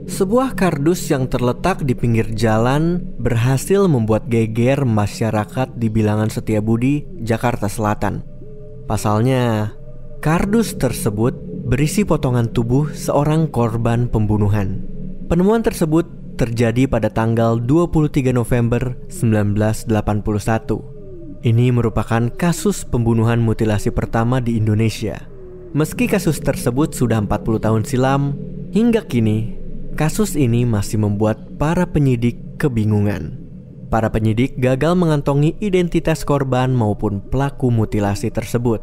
Sebuah kardus yang terletak di pinggir jalan berhasil membuat geger masyarakat di Bilangan Setiabudi, Jakarta Selatan. Pasalnya, kardus tersebut berisi potongan tubuh seorang korban pembunuhan. Penemuan tersebut terjadi pada tanggal 23 November 1981. Ini merupakan kasus pembunuhan mutilasi pertama di Indonesia. Meski kasus tersebut sudah 40 tahun silam, hingga kini kasus ini masih membuat para penyidik kebingungan. Para penyidik gagal mengantongi identitas korban maupun pelaku mutilasi tersebut.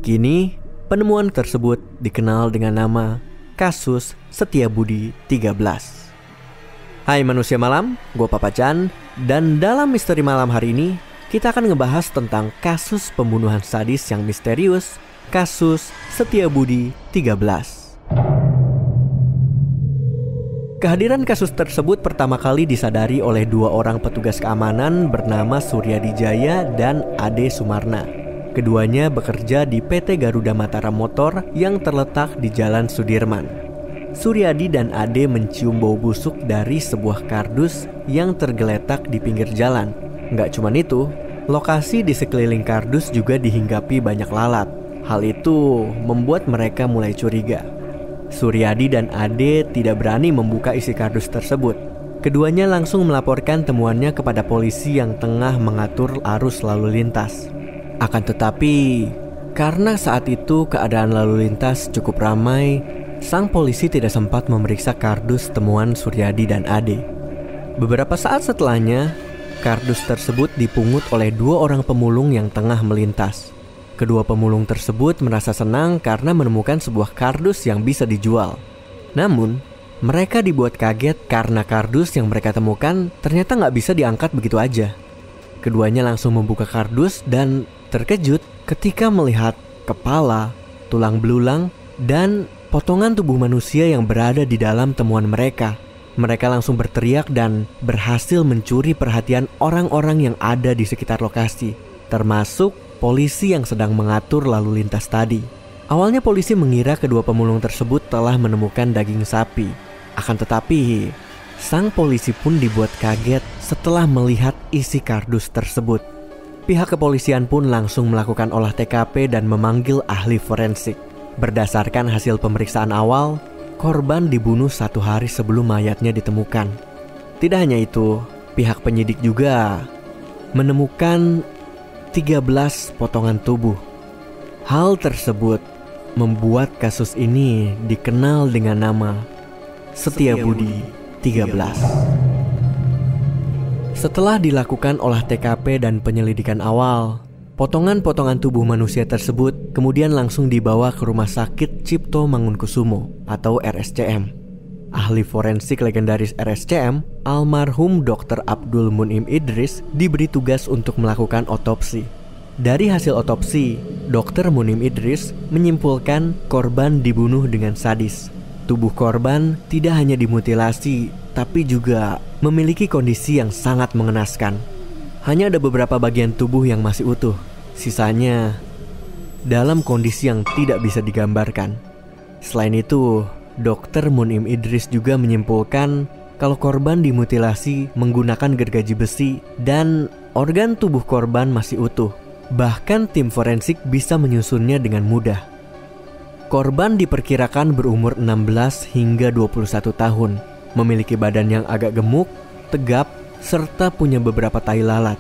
Kini, penemuan tersebut dikenal dengan nama Kasus Setiabudi 13. Hai manusia malam, gue Papa Chan, dan dalam misteri malam hari ini, kita akan ngebahas tentang kasus pembunuhan sadis yang misterius, Kasus Setiabudi 13. Kehadiran kasus tersebut pertama kali disadari oleh dua orang petugas keamanan bernama Suryadi Jaya dan Ade Sumarna. Keduanya bekerja di PT Garuda Mataram Motor yang terletak di Jalan Sudirman. Suryadi dan Ade mencium bau busuk dari sebuah kardus yang tergeletak di pinggir jalan. Nggak cuma itu, lokasi di sekeliling kardus juga dihinggapi banyak lalat. Hal itu membuat mereka mulai curiga. Suryadi dan Ade tidak berani membuka isi kardus tersebut. Keduanya langsung melaporkan temuannya kepada polisi yang tengah mengatur arus lalu lintas. Akan tetapi, karena saat itu keadaan lalu lintas cukup ramai, sang polisi tidak sempat memeriksa kardus temuan Suryadi dan Ade. Beberapa saat setelahnya, kardus tersebut dipungut oleh dua orang pemulung yang tengah melintas. Kedua pemulung tersebut merasa senang karena menemukan sebuah kardus yang bisa dijual. Namun, mereka dibuat kaget karena kardus yang mereka temukan ternyata nggak bisa diangkat begitu aja. Keduanya langsung membuka kardus dan terkejut ketika melihat kepala, tulang belulang, dan potongan tubuh manusia yang berada di dalam temuan mereka. Mereka langsung berteriak dan berhasil mencuri perhatian orang-orang yang ada di sekitar lokasi, termasuk polisi yang sedang mengatur lalu lintas tadi. Awalnya polisi mengira kedua pemulung tersebut telah menemukan daging sapi. Akan tetapi, sang polisi pun dibuat kaget setelah melihat isi kardus tersebut. Pihak kepolisian pun langsung melakukan olah TKP dan memanggil ahli forensik. Berdasarkan hasil pemeriksaan awal, korban dibunuh 1 hari sebelum mayatnya ditemukan. Tidak hanya itu, pihak penyidik juga menemukan 13 potongan tubuh. Hal tersebut membuat kasus ini dikenal dengan nama Setiabudi 13. Setelah dilakukan olah TKP dan penyelidikan awal, potongan-potongan tubuh manusia tersebut kemudian langsung dibawa ke Rumah Sakit Cipto Mangunkusumo atau RSCM. Ahli forensik legendaris RSCM, almarhum Dr. Abdul Munim Idris, diberi tugas untuk melakukan otopsi. Dari hasil otopsi, Dr. Munim Idris menyimpulkan korban dibunuh dengan sadis. Tubuh korban tidak hanya dimutilasi, tapi juga memiliki kondisi yang sangat mengenaskan. Hanya ada beberapa bagian tubuh yang masih utuh, sisanya dalam kondisi yang tidak bisa digambarkan. Selain itu, Dr. Munim Idris juga menyimpulkan kalau korban dimutilasi menggunakan gergaji besi dan organ tubuh korban masih utuh. Bahkan tim forensik bisa menyusunnya dengan mudah. Korban diperkirakan berumur 16 hingga 21 tahun, memiliki badan yang agak gemuk, tegap, serta punya beberapa tai lalat.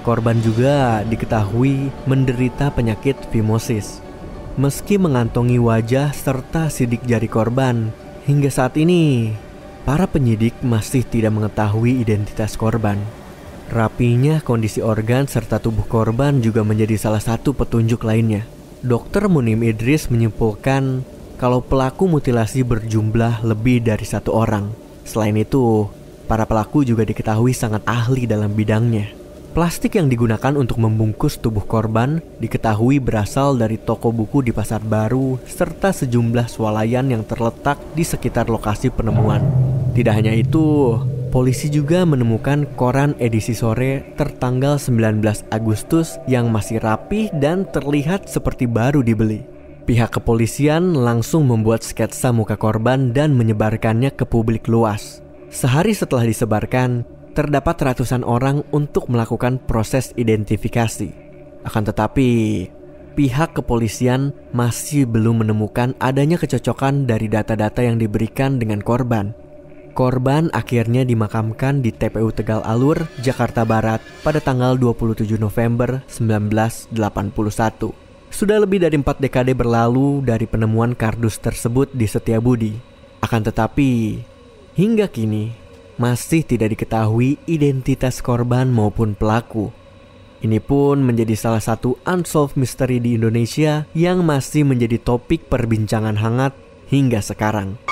Korban juga diketahui menderita penyakit fimosis. Meski mengantongi wajah serta sidik jari korban, hingga saat ini para penyidik masih tidak mengetahui identitas korban. Rapinya kondisi organ serta tubuh korban juga menjadi salah satu petunjuk lainnya. Dr. Munim Idris menyimpulkan kalau pelaku mutilasi berjumlah lebih dari 1 orang. Selain itu, para pelaku juga diketahui sangat ahli dalam bidangnya. Plastik yang digunakan untuk membungkus tubuh korban diketahui berasal dari toko buku di Pasar Baru serta sejumlah swalayan yang terletak di sekitar lokasi penemuan. Tidak hanya itu, polisi juga menemukan koran edisi sore tertanggal 19 Agustus yang masih rapi dan terlihat seperti baru dibeli. Pihak kepolisian langsung membuat sketsa muka korban dan menyebarkannya ke publik luas. Sehari setelah disebarkan, terdapat ratusan orang untuk melakukan proses identifikasi. Akan tetapi, pihak kepolisian masih belum menemukan adanya kecocokan dari data-data yang diberikan dengan korban. Korban akhirnya dimakamkan di TPU Tegal Alur, Jakarta Barat pada tanggal 27 November 1981. Sudah lebih dari 4 dekade berlalu dari penemuan kardus tersebut di Setiabudi. Akan tetapi, hingga kini masih tidak diketahui identitas korban maupun pelaku. Ini pun menjadi salah satu unsolved mystery di Indonesia yang masih menjadi topik perbincangan hangat hingga sekarang.